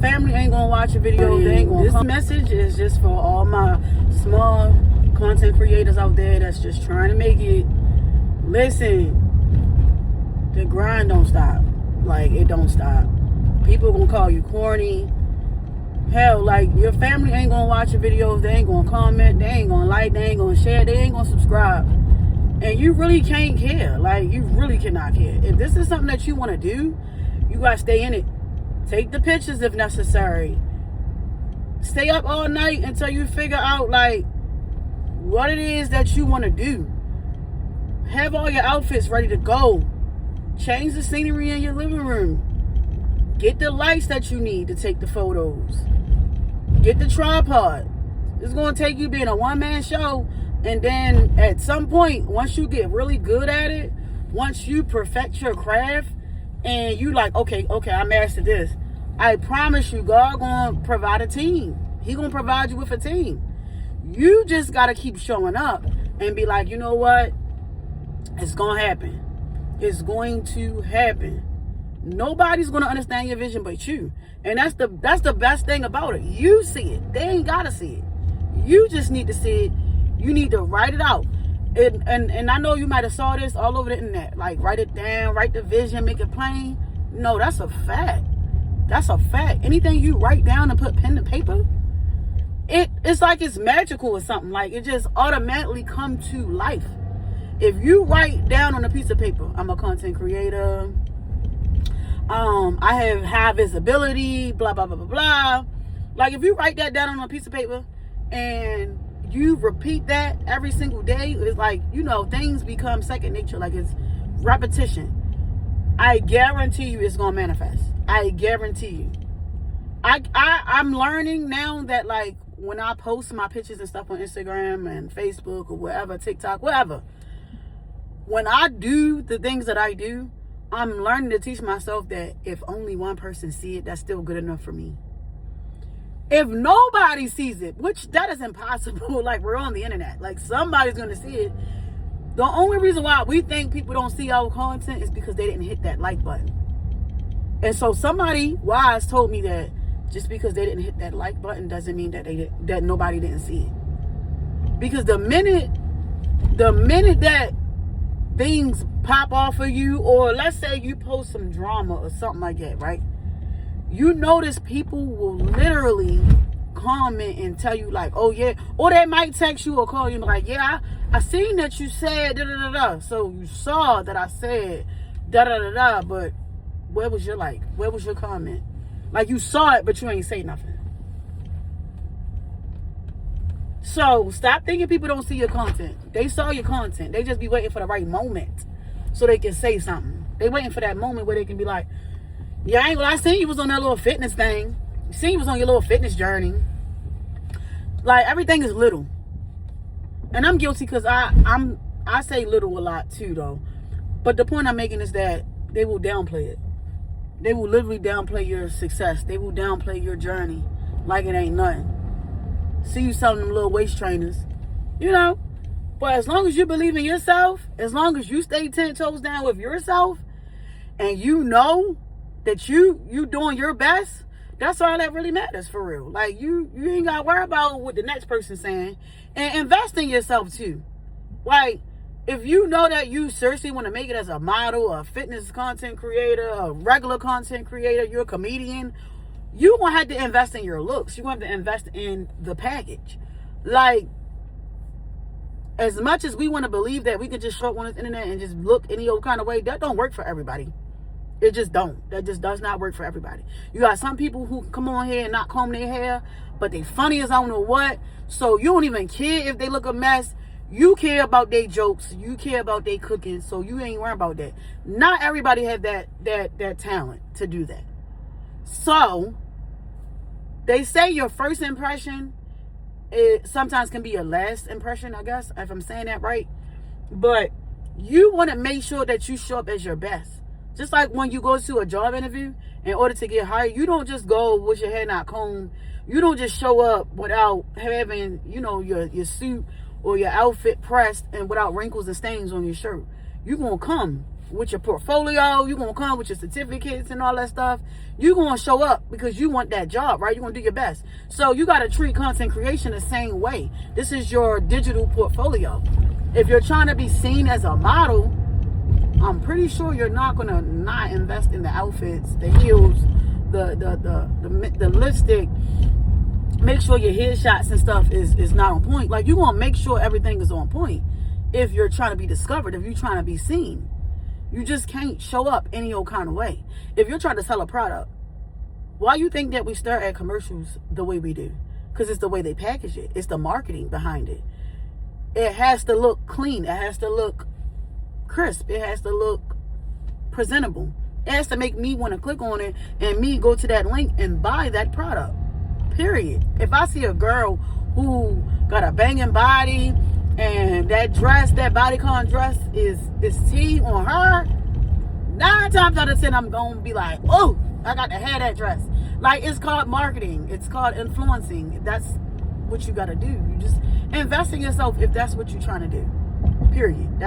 family ain't gonna watch a video. They ain't gonna. This message is just for all my small content creators out there that's just trying to make it. Listen, the grind don't stop. Like, it don't stop. People gonna call you corny. Hell, like, your family ain't gonna watch your videos. They ain't gonna comment. They ain't gonna like. They ain't gonna share. They ain't gonna subscribe. And you really can't care. Like, you really cannot care. If this is something that you want to do, you gotta stay in it. Take the pictures if necessary. Stay up all night until you figure out, like, what it is that you want to do. Have all your outfits ready to go. Change the scenery in your living room. Get the lights that you need to take the photos. Get the tripod. It's going to take you being a one-man show. And then at some point, once you get really good at it, once you perfect your craft, and you like, okay, I mastered this. I promise you, God going to provide a team. He going to provide you with a team. You just got to keep showing up and be like, you know what? It's going to happen. It's going to happen. Nobody's going to understand your vision but you. And that's the best thing about it. You see it. They ain't got to see it. You just need to see it. You need to write it out. And I know you might have saw this all over the internet. Like, write it down, write the vision, make it plain. No, that's a fact. That's a fact. Anything you write down and put pen to paper, it's like it's magical or something. Like, it just automatically come to life. If you write down on a piece of paper, I'm a content creator, I have high visibility, blah, blah, blah, blah, blah. Like, if you write that down on a piece of paper and you repeat that every single day, it's like, things become second nature. Like, it's repetition. I guarantee you it's going to manifest. I guarantee you. I'm learning now that, like, when I post my pictures and stuff on Instagram and Facebook or wherever, TikTok, wherever, when I do the things that I do, I'm learning to teach myself that if only one person see it, that's still good enough for me. If nobody sees it, which that is impossible, like, we're on the internet, like, somebody's going to see it. The only reason why we think people don't see our content is because they didn't hit that like button. And so somebody wise told me that just because they didn't hit that like button doesn't mean that nobody didn't see it. Because the minute that things pop off of you, or let's say you post some drama or something like that, right? You notice people will literally comment and tell you, like, oh yeah, or they might text you or call you like, yeah, I seen that you said da da da da. So you saw that I said da da da da, but where was your like? Where was your comment? Like, you saw it, but you ain't say nothing. So stop thinking people don't see your content. They saw your content. They just be waiting for the right moment so they can say something. They waiting for that moment where they can be like, yeah, I seen you was on that little fitness thing. I seen you was on your little fitness journey. Like, everything is little. And I'm guilty because I say little a lot too, though. But the point I'm making is that they will downplay it. They will literally downplay your success. They will downplay your journey like it ain't nothing. See you selling them little waist trainers, But as long as you believe in yourself, as long as you stay 10 toes down with yourself, and you know that you doing your best, that's all that really matters for real. Like, you ain't got to worry about what the next person's saying. And invest in yourself too. Like, if you know that you seriously want to make it as a model, a fitness content creator, a regular content creator, you're a comedian, you're going to have to invest in your looks. You're going to have to invest in the package. Like, as much as we want to believe that we can just show up on this internet and just look any old kind of way, that don't work for everybody. It just don't. That just does not work for everybody. You got some people who come on here and not comb their hair, but they funny as I don't know what. So you don't even care if they look a mess. You care about their jokes. You care about their cooking. So you ain't worried about that. Not everybody have that talent to do that. So they say your first impression, it sometimes can be your last impression, I guess, if I'm saying that right. But you want to make sure that you show up as your best. Just like when you go to a job interview, in order to get hired, you don't just go with your hair not combed. You don't just show up without having, your suit or your outfit pressed and without wrinkles and stains on your shirt. You're going to come with your portfolio. You're going to come with your certificates and all that stuff. You're going to show up because you want that job, right? You're going to do your best. So you got to treat content creation the same way. This is your digital portfolio. If you're trying to be seen as a model, I'm pretty sure you're not going to not invest in the outfits, the heels, the lipstick. Make sure your headshots and stuff is not on point. Like, you're going to make sure everything is on point if you're trying to be discovered, if you're trying to be seen. You just can't show up any old kind of way. If you're trying to sell a product, why you think that we stare at commercials the way we do? Because it's the way they package it. It's the marketing behind it. It has to look clean. It has to look crisp. It has to look presentable. It has to make me want to click on it and me go to that link and buy that product. Period. If I see a girl who got a banging body and that dress, that bodycon dress is T on her, 9 times out of 10 I'm gonna be like, oh, I got to have that dress. Like, it's called marketing. It's called influencing. That's what you gotta do. You just invest in yourself if that's what you're trying to do. Period.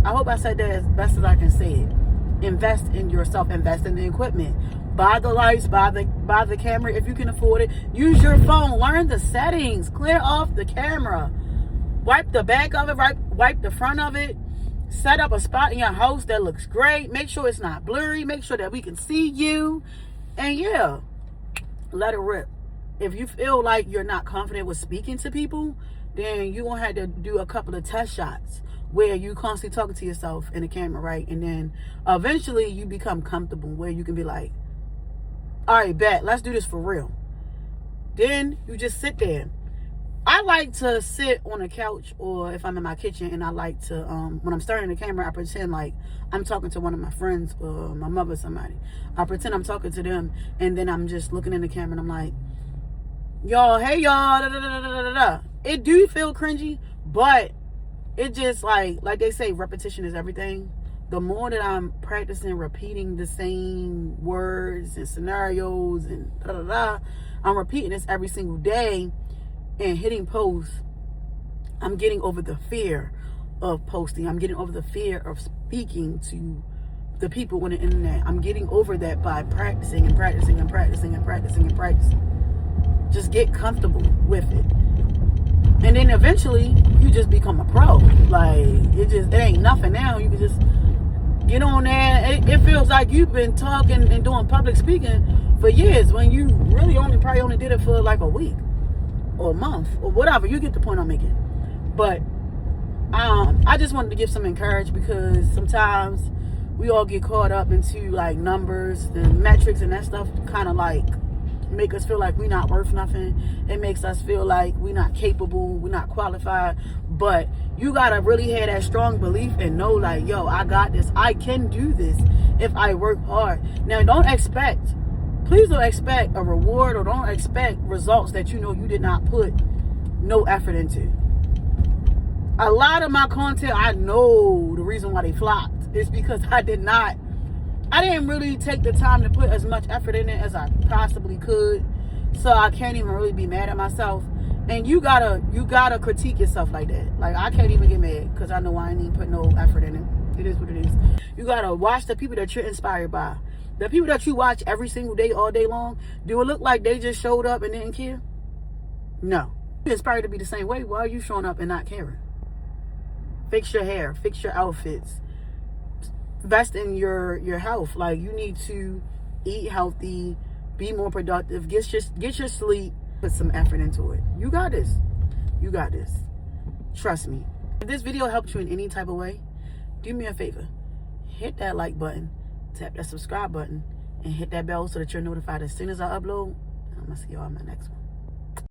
I hope I said that as best as I can say it. Invest in yourself. Invest in the equipment. Buy the lights. Buy the camera if you can afford it. Use your phone. Learn the settings. Clear off the camera. Wipe the back of it. Wipe the front of it. Set up a spot in your house that looks great. Make sure it's not blurry. Make sure that we can see you. And yeah, let it rip. If you feel like you're not confident with speaking to people, then you're going to have to do a couple of test shots where you constantly talking to yourself in the camera, right? And then eventually you become comfortable where you can be like, all right, bet, let's do this for real. Then you just sit there. I like to sit on a couch, or if I'm in my kitchen, and I like to, when I'm staring at the camera, I pretend like I'm talking to one of my friends or my mother or somebody. I pretend I'm talking to them, and then I'm just looking in the camera and I'm like, y'all, hey y'all, da, da, da, da, da, da. It do feel cringy, but it just like they say, repetition is everything. The more that I'm practicing repeating the same words and scenarios and da da da, I'm repeating this every single day and hitting post, I'm getting over the fear of posting. I'm getting over the fear of speaking to the people on the internet. I'm getting over that by practicing and practicing and practicing and practicing and practicing. Just get comfortable with it. And then eventually you just become a pro. Like, it ain't nothing now. You can just get on there. It feels like you've been talking and doing public speaking for years when you really probably only did it for like a week or a month or whatever. You get the point I'm making. But I just wanted to give some encouragement, because sometimes we all get caught up into like numbers and metrics, and that stuff kind of like make us feel like we're not worth nothing. It makes us feel like we're not capable, we're not qualified. But you gotta really have that strong belief and know, like, yo, I got this. I can do this if I work hard. Now, please don't expect a reward, or don't expect results that you know you did not put no effort into. A lot of my content, I know the reason why they flopped is because I didn't really take the time to put as much effort in it as I possibly could. So I can't even really be mad at myself. And you gotta critique yourself like that. Like, I can't even get mad because I know I ain't even put no effort in it. It is what it is. You gotta watch the people that you're inspired by. The people that you watch every single day, all day long, do it look like they just showed up and didn't care? No. You're inspired to be the same way. Why are you showing up and not caring? Fix your hair. Fix your outfits. Invest in your health. Like, you need to eat healthy, be more productive, get your sleep, put some effort into it. You got this. You got this. Trust me. If this video helped you in any type of way, do me a favor. Hit that like button, tap that subscribe button, and hit that bell so that you're notified as soon as I upload. I'm gonna see y'all in my next one.